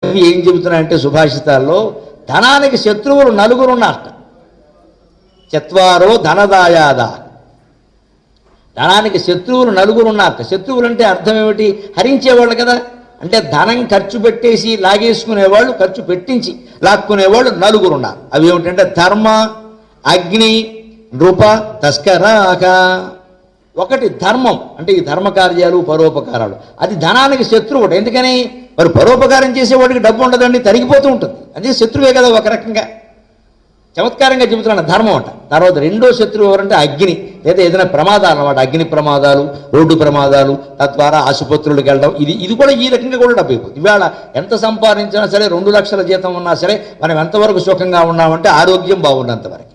కవి ఏం చెబుతున్నాయంటే సుభాషితాల్లో ధనానికి శత్రువులు నలుగురు ఉన్నారట. చత్వారో ధనదాయాద. ధనానికి శత్రువులు నలుగురు ఉన్నారట. శత్రువులు అంటే అర్థం ఏమిటి? హరించేవాళ్ళు కదా. అంటే ధనం ఖర్చు పెట్టేసి లాగేసుకునేవాళ్ళు, ఖర్చు పెట్టించి లాక్కునేవాళ్ళు నలుగురు ఉన్నారు. అవి ఏమిటంటే ధర్మ, అగ్ని, నృప, తస్కరాక. ఒకటి ధర్మం, అంటే ఈ ధర్మ కార్యాలు పరోపకారాలు. అది ధనానికి శత్రువు. ఎందుకని? మరి పరోపకారం చేసేవాడికి డబ్బు ఉండదండి, తరిగిపోతూ ఉంటుంది. అదే శత్రువే కదా ఒక రకంగా. చమత్కారంగా చెబుతున్నాను ధర్మం అంట. తర్వాత రెండో శత్రువు ఎవరంటే అగ్ని, లేదా ఏదైనా ప్రమాదాలు అన్నమాట. అగ్ని ప్రమాదాలు, రోడ్డు ప్రమాదాలు, తద్వారా ఆసుపత్రులకు వెళ్ళడం. ఇది కూడా ఈ రకంగా కూడా డబ్బు అయిపోతుంది. ఇవాళ ఎంత సంపాదించినా సరే, 2 లక్షల జీతం ఉన్నా సరే, మనం ఎంతవరకు సుఖంగా ఉన్నామంటే ఆరోగ్యం బాగున్నంతవరకు.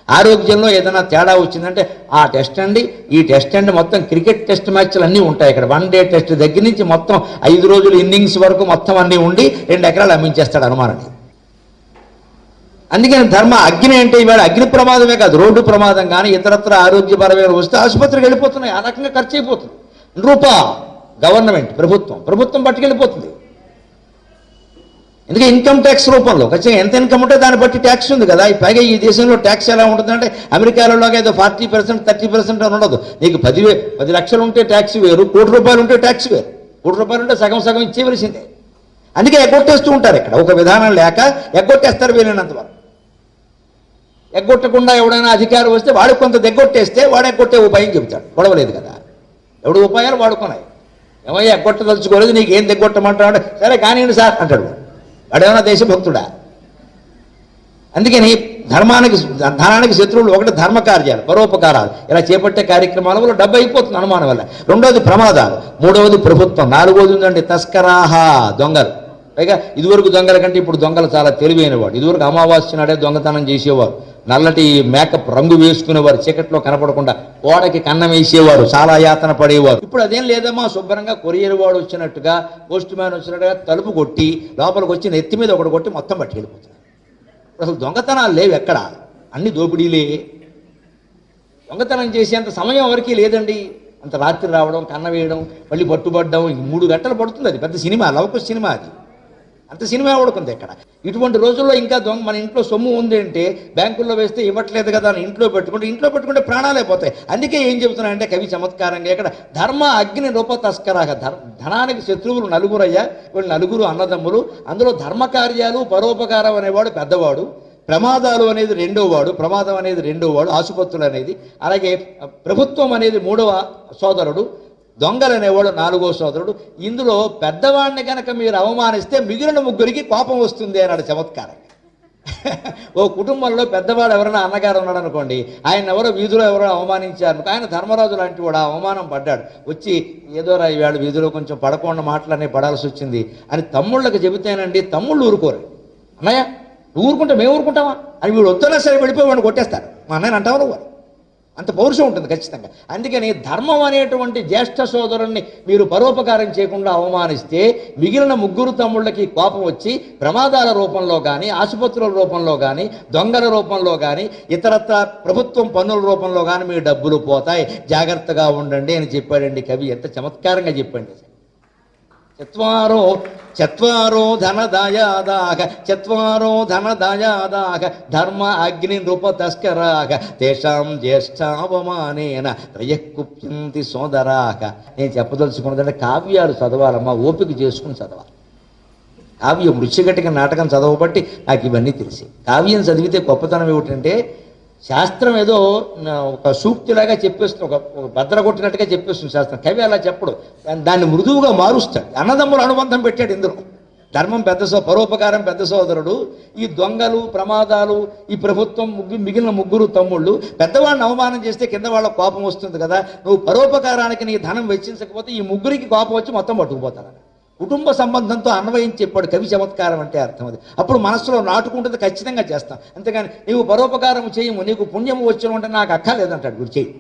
ఆరోగ్యంలో ఏదైనా తేడా వచ్చిందంటే ఆ టెస్ట్ అండి, ఈ టెస్ట్ అండి, మొత్తం క్రికెట్ టెస్ట్ మ్యాచ్లు అన్నీ ఉంటాయి ఇక్కడ. 1 డే టెస్ట్ దగ్గర నుంచి మొత్తం 5 రోజులు ఇన్నింగ్స్ వరకు మొత్తం అన్నీ ఉండి 2 ఎకరాలు అమ్మించేస్తాడు అనుమానం. అందుకని ధర్మ. అగ్ని అంటే ఇవాళ అగ్ని ప్రమాదమే కాదు, రోడ్డు ప్రమాదం కానీ ఇతరత్ర ఆరోగ్యపరమైన వస్తే ఆసుపత్రికి వెళ్ళిపోతున్నాయి. ఆ రకంగా ఖర్చు అయిపోతుంది. నృప, గవర్నమెంట్, ప్రభుత్వం పట్టుకెళ్ళిపోతుంది. ఎందుకంటే ఇన్కమ్ ట్యాక్స్ రూపంలో ఖచ్చితంగా ఎంత ఇన్కమ్ ఉంటే దాన్ని బట్టి ట్యాక్స్ ఉంది కదా. పైగా ఈ దేశంలో ట్యాక్స్ ఎలా ఉంటుందంటే అమెరికాలోగా ఏదో 40%, 30% అని ఉండదు. నీకు 10 లక్షలు ఉంటే ట్యాక్స్ వేరు, ₹1,00,00,000 ఉంటే ట్యాక్స్ వేరు. ₹1,00,00,000 ఉంటే సగం ఇచ్చేవలసిందే. అందుకే ఎగ్గొట్టేస్తూ ఉంటారు. ఇక్కడ ఒక విధానం లేక ఎగ్గొట్టేస్తారు వీలైనంతవరకు. ఎగ్గొట్టకుండా ఎవడైనా అధికారం వస్తే వాడికి కొంత దగ్గొట్టేస్తే వాడు ఎగ్గొట్టే ఉపాయం చెబుతాడు. గొడవలేదు కదా, ఎవడు ఉపాయాలు వాడుకున్నాయి. ఏమయ్యా ఎగ్గొట్టదలుచుకోలేదు, నీకేం దగ్గొట్టమంటాడు, సరే కానివ్వండి సార్ అంటాడు. వాడేమన్నా దేశభక్తుడా? అందుకని ధనానికి శత్రువులు. ఒకటి ధర్మ కార్యాలు, పరోపకారాలు, ఇలా చేపట్టే కార్యక్రమాల వల్ల డబ్బు అయిపోతుంది అనుమానం వల్ల. రెండవది ప్రమాదాలు, మూడవది ప్రభుత్వం, నాలుగవది ఉందండి తస్కరాహ, దొంగలు. పైగా ఇదివరకు దొంగల కంటే ఇప్పుడు దొంగలు చాలా తెలివైనవాడు. ఇదివరకు అమావాస్య నాడే దొంగతనం చేసేవారు. నల్లటి మేకప్ రంగు వేసుకునేవారు, చీకట్లో కనపడకుండా గోడకి కన్నం వేసేవారు, చాలా యాతన పడేవారు. ఇప్పుడు అదేం లేదమ్మా, శుభ్రంగా కొరియర్ వాడు వచ్చినట్టుగా, పోస్ట్ మ్యాన్ వచ్చినట్టుగా తలుపు కొట్టి లోపలికి వచ్చి నెత్తి మీద ఒకటి కొట్టి మొత్తం పట్టి వెళ్ళిపోతున్నారు. అసలు దొంగతనాలు లేవు ఎక్కడ, అన్ని దోపిడీలే. దొంగతనం చేసేంత సమయం ఎవరికి లేదండి. అంత రాత్రి రావడం, కన్న వేయడం, మళ్ళీ పట్టుబడ్డం, 3 గంటలు పడుతుంది. అది పెద్ద సినిమా, లవకుశ సినిమా. అది అంత సినిమా ఎవడుకుంది ఎక్కడ. ఇటువంటి రోజుల్లో ఇంకా మన ఇంట్లో సొమ్ము ఉంది అంటే బ్యాంకుల్లో వేస్తే ఇవ్వట్లేదు కదా అని ఇంట్లో పెట్టుకుంటే ప్రాణాలే పోతాయి. అందుకే ఏం చెబుతున్నాయంటే కవి చమత్కారంగా ఇక్కడ ధర్మ, అగ్ని, రూప, తస్కరాక. ధనానికి శత్రువులు నలుగురయ్యా, వీళ్ళు నలుగురు అన్నదమ్ములు. అందులో ధర్మ కార్యాలు, పరోపకారం అనేవాడు పెద్దవాడు, ప్రమాదాలు అనేది ప్రమాదం అనేది రెండోవాడు, ఆసుపత్రులు అనేది, అలాగే ప్రభుత్వం అనేది 3వ సోదరుడు, దొంగలు అనేవాడు 4వ సోదరుడు. ఇందులో పెద్దవాడిని కనుక మీరు అవమానిస్తే మిగిలిన ముగ్గురికి కోపం వస్తుంది అన్నాడు చమత్కారం. ఓ కుటుంబంలో పెద్దవాడు ఎవరైనా అన్నగారు ఉన్నాడు అనుకోండి, ఆయన ఎవరో వీధిలో ఎవరో అవమానించారు, ఆయన ధర్మరాజు లాంటి వాడు అవమానం పడ్డాడు, వచ్చి ఏదోరా ఈవేళ వీధిలో కొంచెం పడకుండా మాటలనే పడాల్సి వచ్చింది అని తమ్ముళ్ళకి చెబితేనండి, తమ్ముళ్ళు ఊరుకోరు. అన్నయ్య నువ్వు ఊరుకుంటా మేము ఊరుకుంటావా అని వీడు వద్దన్నా సరే వెళ్ళిపోయి వాడిని కొట్టేస్తారు. మా అన్నయ్యని అంటావు నువ్వు. అంత పౌరుషం ఉంటుంది ఖచ్చితంగా. అందుకని ధర్మం అనేటువంటి జ్యేష్ఠ సోదరుణ్ణి మీరు పరోపకారం చేయకుండా అవమానిస్తే మిగిలిన ముగ్గురు తమ్ముళ్ళకి కోపం వచ్చి ప్రమాదాల రూపంలో కానీ, ఆసుపత్రుల రూపంలో కానీ, దొంగల రూపంలో కానీ, ఇతరత్ర ప్రభుత్వం పన్నుల రూపంలో కానీ మీ డబ్బులు పోతాయి, జాగ్రత్తగా ఉండండి అని చెప్పాడండి కవి. ఎంత చమత్కారంగా చెప్పండి. చత్వారో ధనదాయాదాక ధర్మ, అగ్ని, నృప, తస్కరాక తేషాం జ్యేష్ఠావమానేన త్రయకుప్యంతి సోదరాక. నేను చెప్పదలుచుకున్నదంటే కావ్యాలు చదవాలమ్మా, ఓపిక చేసుకుని చదవాలి. కావ్యం రుచిగట్టిగా నాటకం చదవబట్టి నాకు ఇవన్నీ తెలిసి. కావ్యం చదివితే గొప్పతనం ఏమిటంటే శాస్త్రం ఏదో ఒక సూక్తిలాగా చెప్పేస్తుంది, ఒక భద్ర కొట్టినట్టుగా చెప్పేస్తుంది శాస్త్రం. కవి అలా చెప్పడు, దాన్ని మృదువుగా మారుస్తాడు. అన్నదమ్ముల అనుబంధం పెట్టాడు ఇందులో. ధర్మం పరోపకారం పెద్ద సోదరుడు, ఈ దొంగలు, ప్రమాదాలు, ఈ ప్రభుత్వం, మిగిలిన ముగ్గురు తమ్ముళ్ళు. పెద్దవాడిని అవమానం చేస్తే కింద వాళ్ళ కోపం వస్తుంది కదా, నువ్వు పరోపకారానికి నీ ధనం వెచ్చించకపోతే ఈ ముగ్గురికి కోపం వచ్చి మొత్తం పట్టుకుపోతారు. కుటుంబ సంబంధంతో అన్వయించి చెప్పాడు కవి. చమత్కారం అంటే అర్థం అది. అప్పుడు మనసులో నాటుకుంటుంది, ఖచ్చితంగా చేస్తాం. అంతేగాని నీవు పరోపకారం చేయము, నీకు పుణ్యము వచ్చి ఉంటే నాకు అక్కర్లేదంటాడు, గురి చేయి.